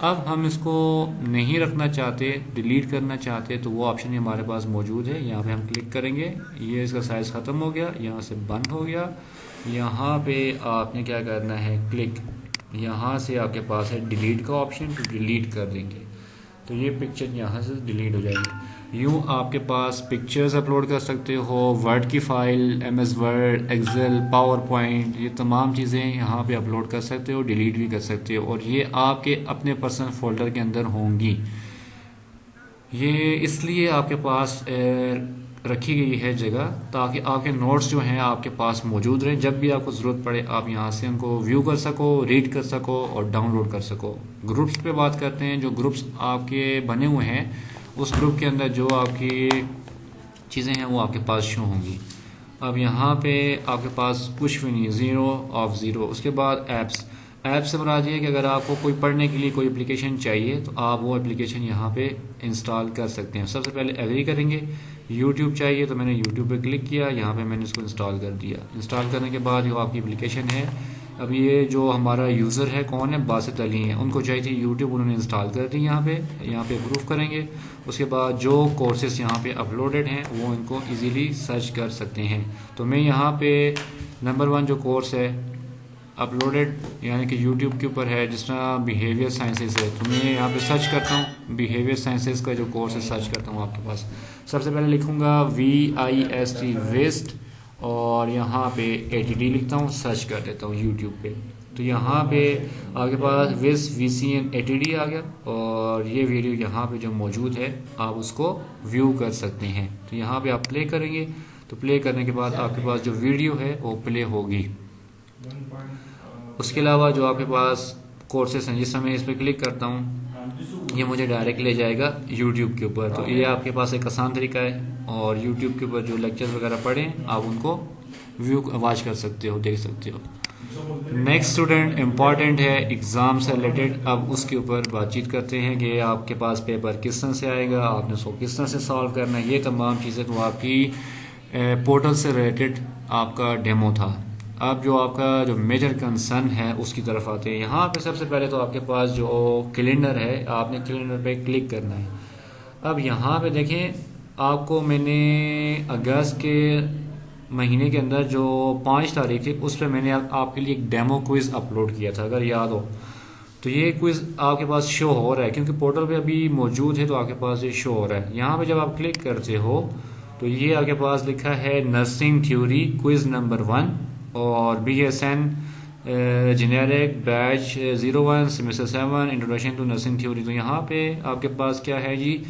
अब हम इसको नहीं रखना चाहते, डिलीट करना चाहते तो वो ऑप्शन हमारे पास मौजूद है। यहाँ पे हम क्लिक करेंगे, ये इसका साइज़ ख़त्म हो गया, यहाँ से बंद हो गया। यहाँ पे आपने क्या करना है, क्लिक, यहाँ से आपके पास है डिलीट का ऑप्शन, तो डिलीट कर देंगे तो ये पिक्चर यहाँ से डिलीट हो जाएगी। यूँ आपके पास पिक्चर्स अपलोड कर सकते हो, वर्ड की file, MS Word, Excel, PowerPoint, ये तमाम चीज़ें यहाँ पे अपलोड कर सकते हो, डिलीट भी कर सकते हो और ये आपके अपने पर्सनल फोल्डर के अंदर होंगी। ये इसलिए आपके पास रखी गई है जगह, ताकि आपके नोट्स जो हैं आपके पास मौजूद रहें। जब भी आपको ज़रूरत पड़े आप यहाँ से उनको व्यू कर सको, रीड कर सको और डाउनलोड कर सको। ग्रुप्स पे बात करते हैं। जो ग्रुप्स आपके बने हुए हैं उस ग्रुप के अंदर जो आपकी चीज़ें हैं वो आपके पास शो होंगी। अब यहाँ पे आपके पास कुछ भी नहीं, ज़ीरो ऑफ ज़ीरो। उसके बाद ऐप्स से मुराद ये है कि अगर आपको कोई पढ़ने के लिए कोई एप्लीकेशन चाहिए तो आप वो एप्लीकेशन यहाँ पे इंस्टॉल कर सकते हैं। सबसे पहले एग्री करेंगे। यूट्यूब चाहिए तो मैंने यूट्यूब पे क्लिक किया, यहाँ पे मैंने इसको इंस्टॉल कर दिया। इंस्टॉल करने के बाद जो आपकी एप्लीकेशन है, अब ये जो हमारा यूज़र है कौन है, बासित अली है, उनको चाहिए थी यूट्यूब, उन्होंने इंस्टॉल कर दी। यहाँ पे अप्रूव करेंगे। उसके बाद जो कोर्सेज यहाँ पे अपलोडेड हैं वो इनको इजीली सर्च कर सकते हैं। तो मैं यहाँ पे नंबर 1 जो कोर्स है अपलोडेड यानी कि यूट्यूब के ऊपर है, जिस तरह बिहेवियर साइंसेस है, तो मैं यहाँ पे सर्च करता हूँ बिहेवियर साइंसेस का जो कोर्स है, सर्च करता हूँ आपके पास। सबसे पहले लिखूँगा VIST वेस्ट और यहाँ पे ATD लिखता हूँ, सर्च कर देता हूँ यूट्यूब पे। तो यहाँ पे आपके पास विस VCN ATD आ गया और ये वीडियो यहाँ पे जो मौजूद है आप उसको व्यू कर सकते हैं। तो यहाँ पे आप प्ले करेंगे तो प्ले करने के बाद आपके पास जो वीडियो है वो प्ले होगी। उसके अलावा जो आपके पास कोर्सेस हैं, जिस समय इस पर क्लिक करता हूँ ये मुझे डायरेक्ट ले जाएगा यूट्यूब के ऊपर। तो ये आपके पास एक आसान तरीका है और यूट्यूब के ऊपर जो लेक्चर्स वगैरह पढ़ें आप उनको व्यू वॉच कर सकते हो, देख सकते हो। नेक्स्ट स्टूडेंट इम्पॉर्टेंट है एग्ज़ाम से रिलेटेड। अब उसके ऊपर बातचीत करते हैं कि आपके पास पेपर किस तरह से आएगा, आपने उसको किस तरह से सॉल्व करना है। ये तमाम चीज़ें तो आपकी पोर्टल से रिलेटेड आपका डेमो था। अब जो आपका जो मेजर कंसर्न है उसकी तरफ आते हैं। यहाँ पे सबसे पहले तो आपके पास जो कैलेंडर है, आपने कैलेंडर पे क्लिक करना है। अब यहाँ पे देखें, आपको मैंने अगस्त के महीने के अंदर जो 5 तारीख थी उस पर मैंने आपके लिए एक डेमो क्विज़ अपलोड किया था, अगर याद हो तो। ये क्विज़ आपके पास शो हो रहा है क्योंकि पोर्टल पे अभी मौजूद है, तो आपके पास ये शो हो रहा है। यहाँ पे जब आप क्लिक करते हो तो ये आपके पास लिखा है नर्सिंग थ्योरी क्विज़ नंबर 1 और BSN generic batch 01 semester 7 introduction to nursing theory. तो यहाँ पे आपके पास क्या है जी,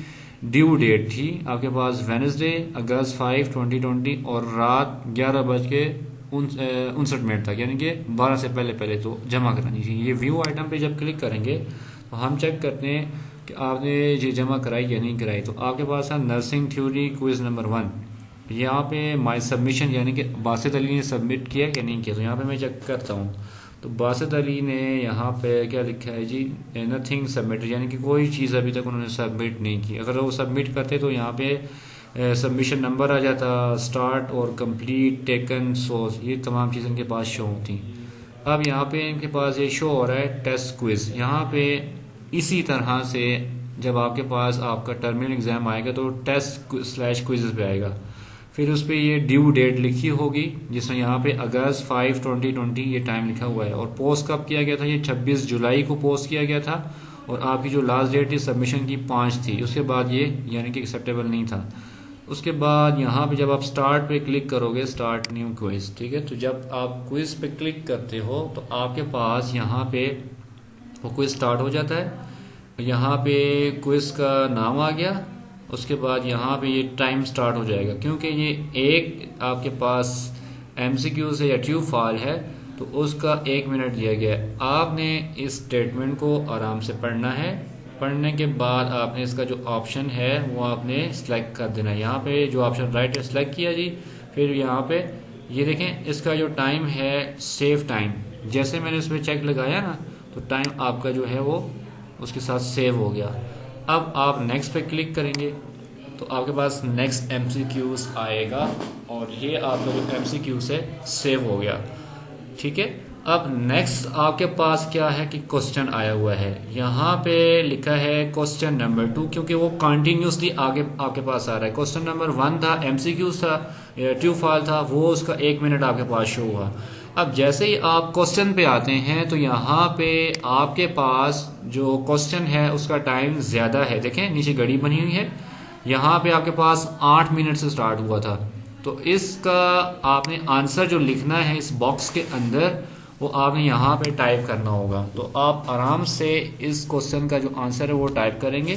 ड्यू डेट थी आपके पास वेडनेसडे अगस्त 5, 2020 और रात 11:59 तक, यानी कि 12 से पहले तो जमा करानी थी। ये व्यू आइटम पे जब क्लिक करेंगे तो हम चेक करते हैं कि आपने ये जमा कराई या नहीं कराई। तो आपके पास है नर्सिंग थ्योरी क्विज़ नंबर 1। यहाँ पे माई सबमिशन यानी कि बासित अली ने सबमिट किया या नहीं किया। तो यहाँ पे मैं चेक करता हूँ तो बासित अली ने यहाँ पे क्या लिखा है जी, नथिंग सबमिट, यानी कि कोई चीज़ अभी तक उन्होंने सबमिट नहीं की। अगर वो सबमिट करते तो यहाँ पे सबमिशन नंबर आ जाता, स्टार्ट और कंप्लीट, टेकन, सोर्स, ये तमाम चीज़ें इनके पास शो होती। अब यहाँ पे इनके पास ये शो हो रहा है टेस्ट क्विज़। यहाँ पे इसी तरह से जब आपके पास आपका टर्मिनल एग्ज़ाम आएगा तो टेस्ट/क्विज़ पे आएगा, फिर उस पर ये ड्यू डेट लिखी होगी, जिसमें यहाँ पे अगस्त 5, 2020 ये टाइम लिखा हुआ है। और पोस्ट कब किया गया था, ये 26 जुलाई को पोस्ट किया गया था और आपकी जो लास्ट डेट थी सबमिशन की 5 थी। उसके बाद ये यानी कि एक्सेप्टेबल नहीं था। उसके बाद यहाँ पे जब आप स्टार्ट पे क्लिक करोगे, स्टार्ट न्यू क्विज़, ठीक है। तो जब आप क्विज़ पे क्लिक करते हो तो आपके पास यहाँ पे वो क्विज़ स्टार्ट हो जाता है। यहाँ पे क्विज़ का नाम आ गया। उसके बाद यहाँ पे ये टाइम स्टार्ट हो जाएगा, क्योंकि ये एक आपके पास MCQ से या ट्रू फॉल है तो उसका 1 मिनट दिया गया है। आपने इस स्टेटमेंट को आराम से पढ़ना है। पढ़ने के बाद आपने इसका जो ऑप्शन है वो आपने सेलेक्ट कर देना है। यहाँ पे जो ऑप्शन राइट है सेलेक्ट किया जी। फिर यहाँ पे ये देखें, इसका जो टाइम है सेव टाइम, जैसे मैंने इसमें चेक लगाया ना तो टाइम आपका जो है वो उसके साथ सेव हो गया। अब आप नेक्स्ट पे क्लिक करेंगे तो आपके पास नेक्स्ट MCQs आएगा और ये आपका जो MCQs है सेव हो गया, ठीक है। अब नेक्स्ट आपके पास क्या है कि क्वेश्चन आया हुआ है। यहाँ पे लिखा है क्वेश्चन नंबर 2, क्योंकि वो कंटिन्यूसली आगे आपके पास आ रहा है। क्वेश्चन नंबर 1 था, MCQs था, ट्रू फॉल था, वो उसका 1 मिनट आपके पास शो हुआ। अब जैसे ही आप क्वेश्चन पे आते हैं तो यहाँ पे आपके पास जो क्वेश्चन है उसका टाइम ज़्यादा है। देखें नीचे घड़ी बनी हुई है, यहाँ पे आपके पास 8 मिनट से स्टार्ट हुआ था। तो इसका आपने आंसर जो लिखना है इस बॉक्स के अंदर वो आपने यहाँ पे टाइप करना होगा। तो आप आराम से इस क्वेश्चन का जो आंसर है वो टाइप करेंगे।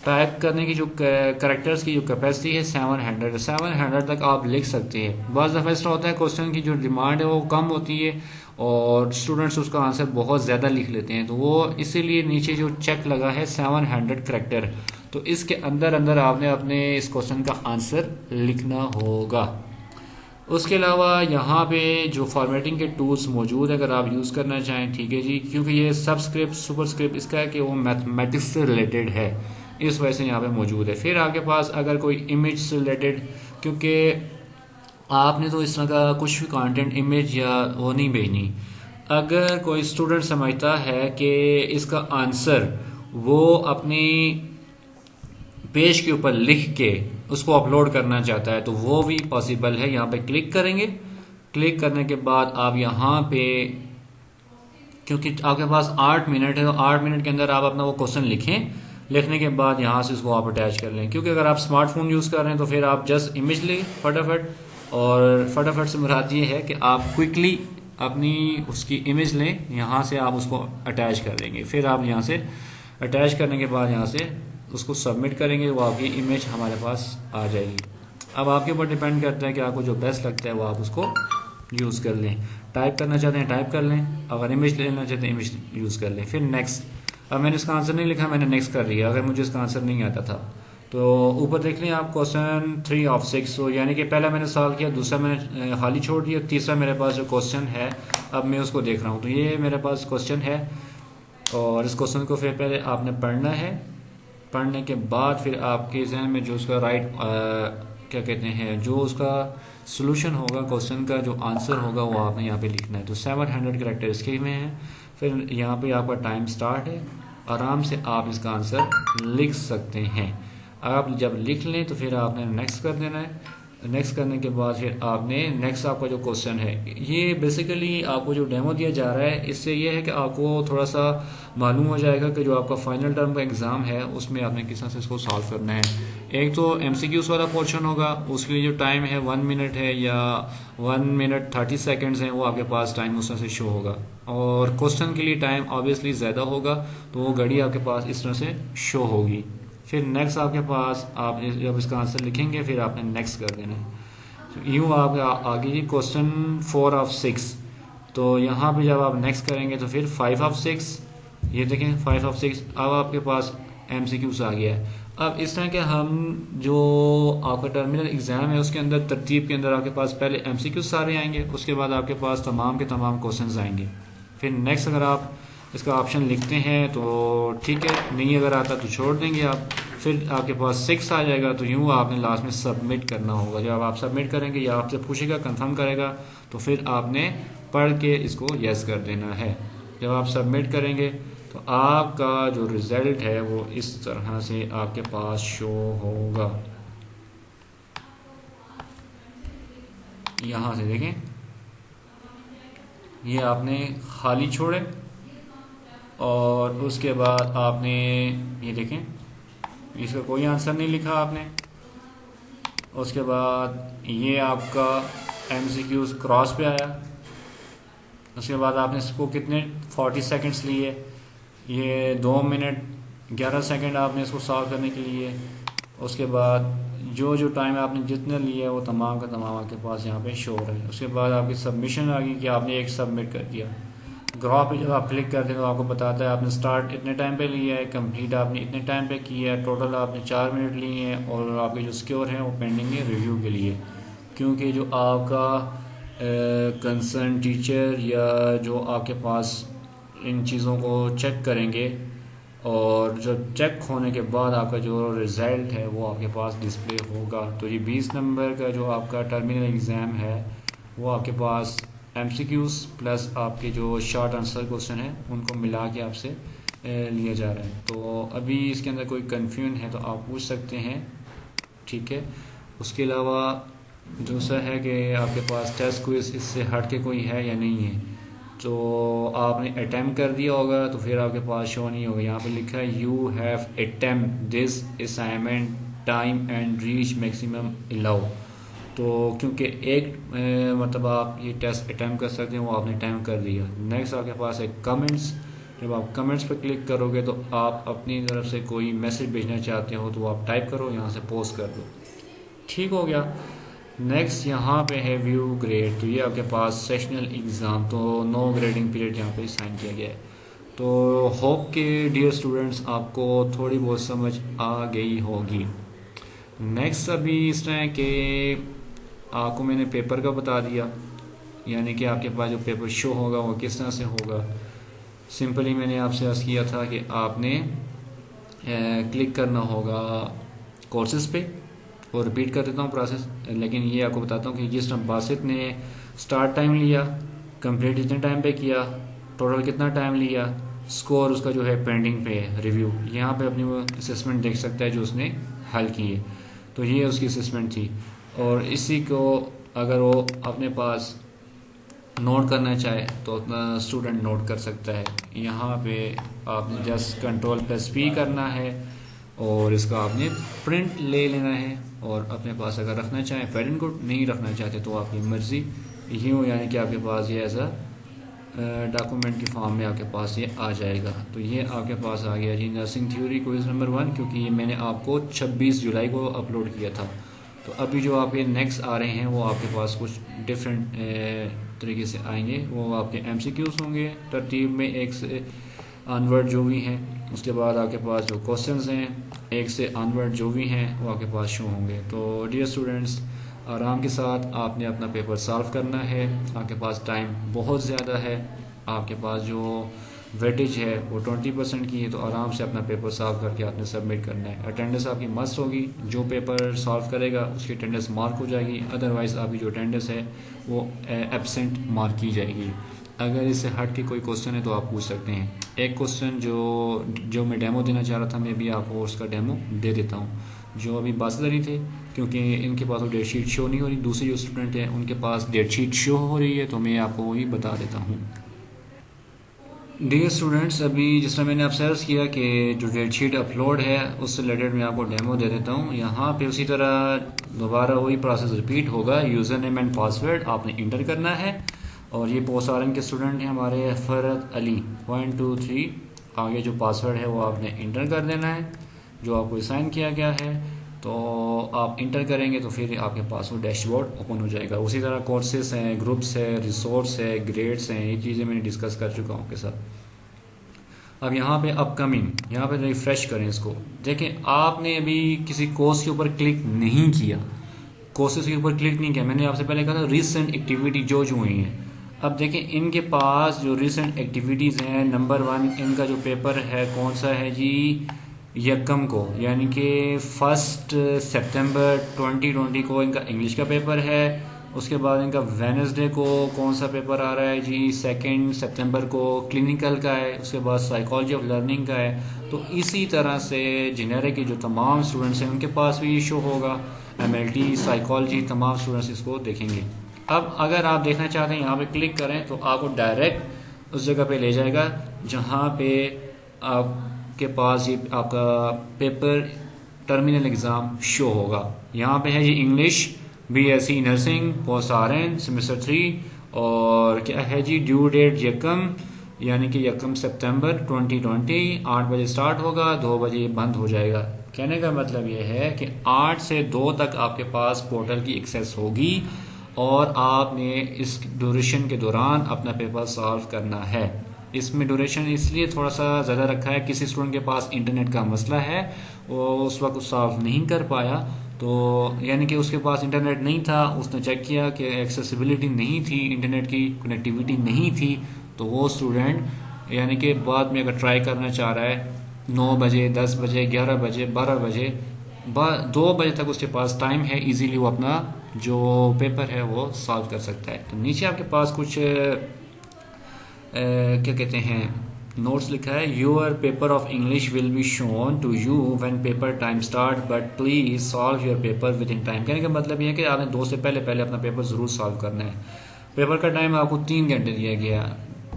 टाइप करने की जो करेक्टर्स की जो कैपेसिटी है 700 तक आप लिख सकते हैं। बस दफ़ा ऐसा होता है क्वेश्चन की जो डिमांड है वो कम होती है और स्टूडेंट्स उसका आंसर बहुत ज़्यादा लिख लेते हैं, तो वो इसीलिए नीचे जो चेक लगा है 700 करेक्टर, तो इसके अंदर अंदर आपने अपने इस क्वेश्चन का आंसर लिखना होगा। उसके अलावा यहाँ पे जो फॉर्मेटिंग के टूल्स मौजूद है, अगर आप यूज़ करना चाहें ठीक है जी, क्योंकि ये सबस्क्रिप्ट सुपरस्क्रिप्ट इसका है कि वो मैथमेटिक्स से रिलेटेड है, इस वजह से यहाँ पे मौजूद है। फिर आपके पास अगर कोई इमेज से रिलेटेड, क्योंकि आपने तो इस तरह का कुछ भी कंटेंट इमेज या वो नहीं भेजनी, अगर कोई स्टूडेंट समझता है कि इसका आंसर वो अपनी पेज के ऊपर लिख के उसको अपलोड करना चाहता है तो वो भी पॉसिबल है। यहाँ पे क्लिक करेंगे, क्लिक करने के बाद आप यहाँ पे, क्योंकि आपके पास 8 मिनट है तो 8 मिनट के अंदर आप अपना वो क्वेश्चन लिखें, लिखने के बाद यहाँ से उसको आप अटैच कर लें। क्योंकि अगर आप स्मार्टफोन यूज़ कर रहे हैं तो फिर आप जस्ट इमेज लें फटाफट, और फटाफट से मुराद ये है कि आप क्विकली अपनी उसकी इमेज लें, यहाँ से आप उसको अटैच कर देंगे। फिर आप यहाँ से अटैच करने के बाद यहाँ से उसको सबमिट करेंगे, वो आपकी इमेज हमारे पास आ जाएगी। अब आपके ऊपर डिपेंड करता है कि आपको जो बेस्ट लगता है वो आप उसको यूज़ कर लें। टाइप करना चाहते हैं टाइप कर लें, अगर इमेज लेना चाहते हैं इमेज यूज़ कर लें। फिर नेक्स्ट, अब मैंने इसका आंसर नहीं लिखा, मैंने नेक्स्ट कर दिया अगर मुझे इसका आंसर नहीं आता था। तो ऊपर देख लें आप क्वेश्चन 3 of 6, तो यानी कि पहला मैंने सॉल्व किया, दूसरा मैंने खाली छोड़ दिया, तीसरा मेरे पास जो क्वेश्चन है अब मैं उसको देख रहा हूँ। तो ये मेरे पास क्वेश्चन है और इस क्वेश्चन को फिर पहले आपने पढ़ना है, पढ़ने के बाद फिर आपके जहन में जो उसका क्या कहते हैं, जो उसका सोल्यूशन होगा क्वेश्चन का, जो आंसर होगा वो आपने यहाँ पे लिखना है। तो 700 करेक्टर इसके में है। फिर यहाँ पे आपका टाइम स्टार्ट है, आराम से आप इसका आंसर लिख सकते हैं। आप जब लिख लें तो फिर आपने नेक्स्ट कर देना है। नेक्स्ट करने के बाद फिर आपने नेक्स्ट आपका जो क्वेश्चन है, ये बेसिकली आपको जो डेमो दिया जा रहा है इससे ये है कि आपको थोड़ा सा मालूम हो जाएगा कि जो आपका फाइनल टर्म का एग्ज़ाम है उसमें आपने किस तरह से इसको सॉल्व करना है। एक तो एमसीक्यूज़ वाला पोर्शन होगा, उसके लिए जो टाइम है 1 मिनट है या 1 मिनट 30 सेकेंड्स है, वो आपके पास टाइम उस तरह से शो होगा। और क्वेश्चन के लिए टाइम ऑब्वियसली ज़्यादा होगा तो वो घड़ी आपके पास इस तरह से शो होगी। फिर नेक्स्ट आपके पास, आप जब इसका आंसर लिखेंगे फिर आपने नेक्स्ट कर देना है। तो यूँ आप आगे क्वेश्चन 4 of 6, तो यहाँ पे जब आप नेक्स्ट करेंगे तो फिर 5 of 6, ये देखें 5 of 6, अब आपके पास MCQs आ गया है। अब इस तरह के हम जो आपका टर्मिनल एग्ज़ाम है उसके अंदर तरतीब के अंदर आपके पास पहले MCQs सारे आएंगे, उसके बाद आपके पास तमाम के तमाम क्वेश्चन आएंगे। फिर नेक्स्ट अगर आप इसका ऑप्शन लिखते हैं तो ठीक है, नहीं अगर आता तो छोड़ देंगे आप। फिर आपके पास 6 आ जाएगा, तो यूँ आपने लास्ट में सबमिट करना होगा। जब आप सबमिट करेंगे या आपसे पूछेगा कंफर्म करेगा तो फिर आपने पढ़ के इसको यस कर देना है। जब आप सबमिट करेंगे तो आपका जो रिज़ल्ट है वो इस तरह से आपके पास शो होगा। यहाँ से देखें, ये आपने खाली छोड़े और उसके बाद आपने ये देखें इसका कोई आंसर नहीं लिखा आपने। उसके बाद ये आपका MCQs क्रॉस पे आया। उसके बाद आपने इसको कितने 40 सेकंड्स लिए, ये 2 मिनट 11 सेकंड आपने इसको सॉल्व करने के लिए। उसके बाद जो जो टाइम आपने जितने लिए वो तमाम का तमाम आपके पास यहाँ पे शो हो रहा है। उसके बाद आपकी सबमिशन आ गई कि आपने एक सबमिट कर दिया। ग्राफ पे जब आप क्लिक करते हैं तो आपको बताता है आपने स्टार्ट इतने टाइम पे लिया है, कंप्लीट आपने इतने टाइम पे किया है, टोटल आपने 4 मिनट लिए हैं और आपके जो स्कोर हैं वो पेंडिंग है रिव्यू के लिए। क्योंकि जो आपका कंसर्न टीचर या जो आपके पास इन चीज़ों को चेक करेंगे और जब चेक होने के बाद आपका जो रिज़ल्ट है वो आपके पास डिस्प्ले होगा। तो ये 20 नंबर का जो आपका टर्मिनल एग्ज़ाम है वो आपके पास MCQs प्लस आपके जो शॉर्ट आंसर क्वेश्चन है उनको मिला के आपसे लिया जा रहा है। तो अभी इसके अंदर कोई कन्फ्यूजन है तो आप पूछ सकते हैं, ठीक है। उसके अलावा दूसरा है कि आपके पास टेस्ट क्विज इससे हट के कोई है या नहीं है। तो आपने अटैम्प्ट कर दिया होगा तो फिर आपके पास शो नहीं होगा। यहाँ पे लिखा है you have attempt this assignment time and reach maximum allow. तो क्योंकि एक मतलब आप ये टेस्ट अटैम्प्ट कर सकते हैं वो आपने अटैम्प्ट कर दिया। नेक्स्ट आपके पास है कमेंट्स, जब आप कमेंट्स पर क्लिक करोगे तो आप अपनी तरफ से कोई मैसेज भेजना चाहते हो तो आप टाइप करो, यहाँ से पोस्ट कर दो। ठीक हो गया। नेक्स्ट यहाँ पे है व्यू ग्रेड। तो ये आपके पास सेशनल एग्ज़ाम, तो नो ग्रेडिंग पीरियड यहाँ पे साइन किया गया है। तो होप के डियर स्टूडेंट्स आपको थोड़ी बहुत समझ आ गई होगी। नेक्स्ट अभी इस तरह के आपको मैंने पेपर का बता दिया, यानी कि आपके पास जो पेपर शो होगा वो किस तरह से होगा। सिंपली मैंने आपसे अर्ज़ किया था कि आपने क्लिक करना होगा कोर्सेज पे, और रिपीट कर देता हूँ प्रोसेस, लेकिन ये आपको बताता हूँ कि जिस तरह बासित ने स्टार्ट टाइम लिया, कंप्लीट कितने टाइम पे किया, टोटल कितना टाइम लिया, स्कोर उसका जो है पेंडिंग पे है, रिव्यू, यहाँ पे अपनी वो असेसमेंट देख सकता है जो उसने हल की है। तो ये उसकी असेसमेंट थी, और इसी को अगर वो अपने पास नोट करना चाहे तो अपना स्टूडेंट नोट कर सकता है। यहाँ पे आपने जस्ट Ctrl+P करना है और इसका आपने प्रिंट ले लेना है, और अपने पास अगर रखना चाहें फेड एंड गुड, नहीं रखना चाहते तो आपकी मर्ज़ी। यूँ यानी कि आपके पास ये ऐसा डॉक्यूमेंट की फॉर्म में आपके पास ये आ जाएगा। तो ये आपके पास आ गया जी नर्सिंग थ्योरी क्विज़ नंबर 1, क्योंकि ये मैंने आपको 26 जुलाई को अपलोड किया था। तो अभी जो आपके नेक्स्ट आ रहे हैं वो आपके पास कुछ डिफरेंट तरीके से आएंगे। वो आपके MCQs होंगे तरतीब में 1 से अनवर्ड जो भी हैं, उसके बाद आपके पास जो क्वेश्चंस हैं 1 से अनवर्ड जो भी हैं वो आपके पास शो होंगे। तो डियर स्टूडेंट्स, आराम के साथ आपने अपना पेपर सॉल्व करना है। आपके पास टाइम बहुत ज़्यादा है, आपके पास जो वेटेज है वो 20% की है, तो आराम से अपना पेपर सॉल्व करके आपने सबमिट करना है। अटेंडेंस आपकी मस्ट होगी, जो पेपर सॉल्व करेगा उसकी अटेंडेंस मार्क हो जाएगी, अदरवाइज़ आपकी जो अटेंडेंस है वो एब्सेंट मार्क की जाएगी। अगर इससे हट के कोई क्वेश्चन है तो आप पूछ सकते हैं। एक क्वेश्चन जो मैं डेमो देना चाह रहा था, मैं भी आपको उसका डेमो दे देता हूँ। जो अभी बासदरी थे, क्योंकि इनके पास वो डेट शीट शो नहीं हो रही, दूसरे जो स्टूडेंट हैं उनके पास डेट शीट शो हो रही है, तो मैं आपको वही बता देता हूँ। डियर स्टूडेंट्स, अभी जिस तरह मैंने आपसे अर्ज़ किया कि जो डेट शीट अपलोड है उससे रिलेटेड मैं आपको डेमो दे देता हूँ। यहाँ पे उसी तरह दोबारा वही प्रोसेस रिपीट होगा। यूज़र नेम एंड पासवर्ड आपने इंटर करना है, और ये पोस्ट RN के स्टूडेंट हैं हमारे फरत अली 1 2 3। आगे जो पासवर्ड है वो आपने इंटर कर देना है, जो आपको असाइन किया गया है। तो आप इंटर करेंगे तो फिर आपके पास वो डैशबोर्ड ओपन हो जाएगा। उसी तरह कोर्सेस हैं, ग्रुप्स है, रिसोर्स है, ग्रेड्स हैं, ये चीज़ें मैंने डिस्कस कर चुका हूँ आपके साथ। अब यहाँ पे अपकमिंग, यहाँ पे रिफ्रेश करें इसको। देखें, आपने अभी किसी कोर्स के ऊपर क्लिक नहीं किया, कोर्सेज के ऊपर क्लिक नहीं किया। मैंने आपसे पहले कहा था रिसेंट एक्टिविटी जो हुई हैं। अब देखें, इनके पास जो रिसेंट एक्टिविटीज़ हैं, नंबर 1 इनका जो पेपर है कौन सा है जी, यकम को, यानी कि 1 सितंबर 2020 को इनका इंग्लिश का पेपर है। उसके बाद इनका वेडनेसडे को कौन सा पेपर आ रहा है जी, 2 सितंबर को क्लिनिकल का है। उसके बाद साइकोलॉजी ऑफ लर्निंग का है। तो इसी तरह से जेनेरिक के जो तमाम स्टूडेंट्स हैं उनके पास भी शो होगा। MLT, साइकोलॉजी, तमाम स्टूडेंट्स इसको देखेंगे। अब अगर आप देखना चाहते हैं, यहाँ पे क्लिक करें तो आपको डायरेक्ट उस जगह पे ले जाएगा जहाँ पे आपके पास ये आपका पेपर टर्मिनल एग्ज़ाम शो होगा। यहाँ पे है जी English BSc nursing post RN semester 3, और क्या है जी ड्यू डेट यकम, यानी कि यकम सितंबर 2020। 8 बजे स्टार्ट होगा, 2 बजे बंद हो जाएगा। कहने का मतलब ये है कि 8 से 2 तक आपके पास पोर्टल की एक्सेस होगी, और आपने इस ड्यूरेशन के दौरान अपना पेपर सॉल्व करना है। इसमें ड्यूरेशन इसलिए थोड़ा सा ज़्यादा रखा है, किसी स्टूडेंट के पास इंटरनेट का मसला है, वो उस वक्त सॉल्व नहीं कर पाया, तो यानी कि उसके पास इंटरनेट नहीं था, उसने चेक किया कि एक्सेसिबिलिटी नहीं थी, इंटरनेट की कनेक्टिविटी नहीं थी, तो वो स्टूडेंट यानी कि बाद में अगर ट्राई करना चाह रहा है 9 बजे, 10 बजे, 11 बजे, 12 बजे, 2 बजे तक उसके पास टाइम है, इजीली वो अपना जो पेपर है वो सॉल्व कर सकता है। तो नीचे आपके पास कुछ क्या कहते हैं नोट्स लिखा है, your paper of English will be shown to you when paper time start, but please solve your paper within time. कहने का मतलब ये है कि आपने 2 से पहले अपना पेपर ज़रूर सॉल्व करना है। पेपर का टाइम आपको 3 घंटे दिया गया,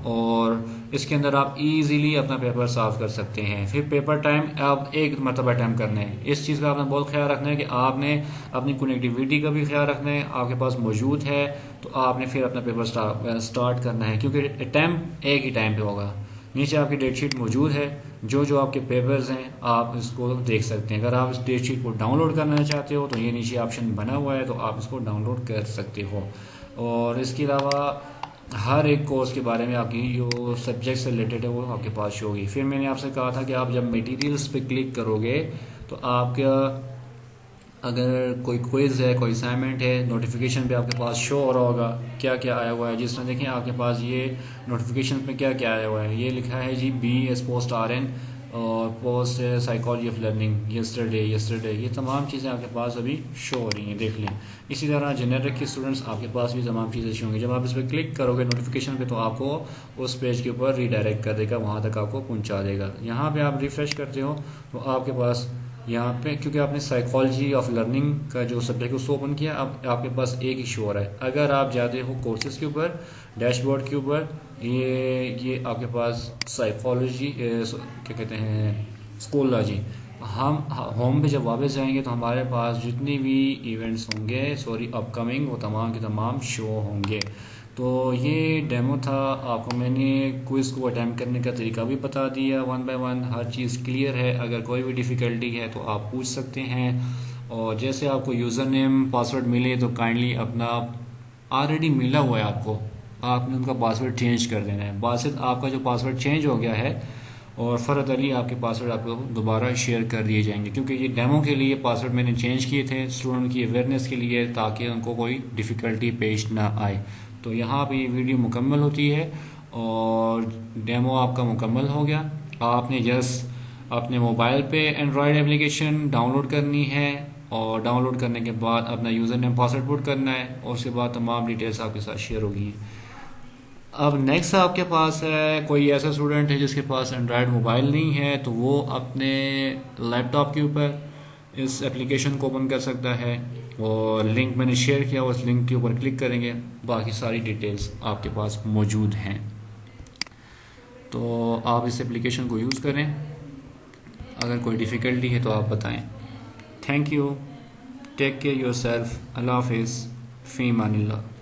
और इसके अंदर आप इजीली अपना पेपर सॉल्व कर सकते हैं। फिर पेपर टाइम आप एक मरतबा अटैम्प्ट करना है। इस चीज़ का आपने बहुत ख्याल रखना है कि आपने अपनी कनेक्टिविटी का भी ख्याल रखना है, आपके पास मौजूद है तो आपने फिर अपना पेपर स्टार्ट करना है, क्योंकि अटैम्प्ट एक ही टाइम पे होगा। नीचे आपकी डेट शीट मौजूद है, जो आपके पेपर्स हैं आप इसको देख सकते हैं। अगर आप इस डेट शीट को डाउनलोड करना चाहते हो तो ये नीचे ऑप्शन बना हुआ है, तो आप इसको डाउनलोड कर सकते हो। और इसके अलावा हर एक कोर्स के बारे में आपकी जो सब्जेक्ट से रिलेटेड है वो आपके पास शो होगी। फिर मैंने आपसे कहा था कि आप जब मटेरियल्स पे क्लिक करोगे तो आपका अगर कोई क्विज़ है, कोई असाइनमेंट है, नोटिफिकेशन पे आपके पास शो हो रहा होगा क्या क्या आया हुआ है। जिस तरह देखें आपके पास ये नोटिफिकेशन पे क्या क्या आया हुआ है, ये लिखा है जी BS पोस्ट RN और post psychology of learning yesterday, ये तमाम चीज़ें आपके पास अभी शो हो रही हैं, देख लें। इसी तरह जेनेरिक के स्टूडेंट्स आपके पास भी तमाम चीज़ें शो होंगी। जब आप इस पर क्लिक करोगे नोटिफिकेशन पे तो आपको उस पेज के ऊपर रीडायरेक्ट कर देगा, वहाँ तक आपको पहुँचा देगा। यहाँ पे आप रिफ़्रेश करते हो तो आपके पास यहाँ पे, क्योंकि आपने साइकोलॉजी ऑफ लर्निंग का जो सब्जेक्ट उसको ओपन किया, अब आपके पास एक ही शो हो रहा है। अगर आप जाते हो कोर्सेज के ऊपर, डैशबोर्ड के ऊपर, ये आपके पास साइकोलॉजी क्या कहते हैं, स्कूलॉजी, हम होम पे जब वापस जाएंगे तो हमारे पास जितनी भी इवेंट्स होंगे, सॉरी अपकमिंग, वो तमाम के तमाम शो होंगे। तो ये डेमो था, आपको मैंने क्विज़ को अटैम्प्ट करने का तरीका भी बता दिया, 1 बाय 1 हर चीज़ क्लियर है। अगर कोई भी डिफ़िकल्टी है तो आप पूछ सकते हैं। और जैसे आपको यूज़र नेम पासवर्ड मिले तो काइंडली अपना ऑलरेडी मिला हुआ है आपने उनका पासवर्ड चेंज कर देना है। बासित आपका जो पासवर्ड चेंज हो गया है और फ़रत अली आपके पासवर्ड आपको दोबारा शेयर कर दिए जाएंगे, क्योंकि ये डेमो के लिए पासवर्ड मैंने चेंज किए थे स्टूडेंट की अवेयरनेस के लिए, ताकि उनको कोई डिफ़िकल्टी पेश ना आए। तो यहाँ पे ये वीडियो मुकम्मल होती है और डेमो आपका मुकम्मल हो गया। आपने जस्ट अपने मोबाइल पे एंड्रॉयड एप्लीकेशन डाउनलोड करनी है और डाउनलोड करने के बाद अपना यूज़र नेम पासवर्ड पुट करना है और उसके बाद तमाम डिटेल्स आपके साथ शेयर होगी। अब नेक्स्ट आपके पास है कोई ऐसा स्टूडेंट है जिसके पास एंड्रॉयड मोबाइल नहीं है, तो वो अपने लैपटॉप के ऊपर इस एप्लीकेशन को ओपन कर सकता है और लिंक मैंने शेयर किया, उस लिंक के ऊपर क्लिक करेंगे, बाकी सारी डिटेल्स आपके पास मौजूद हैं। तो आप इस एप्लीकेशन को यूज़ करें। अगर कोई डिफ़िकल्टी है तो आप बताएं। Thank you, take care yourself, अल्लाह हाफिज़, फ़ी अमानिल्लाह।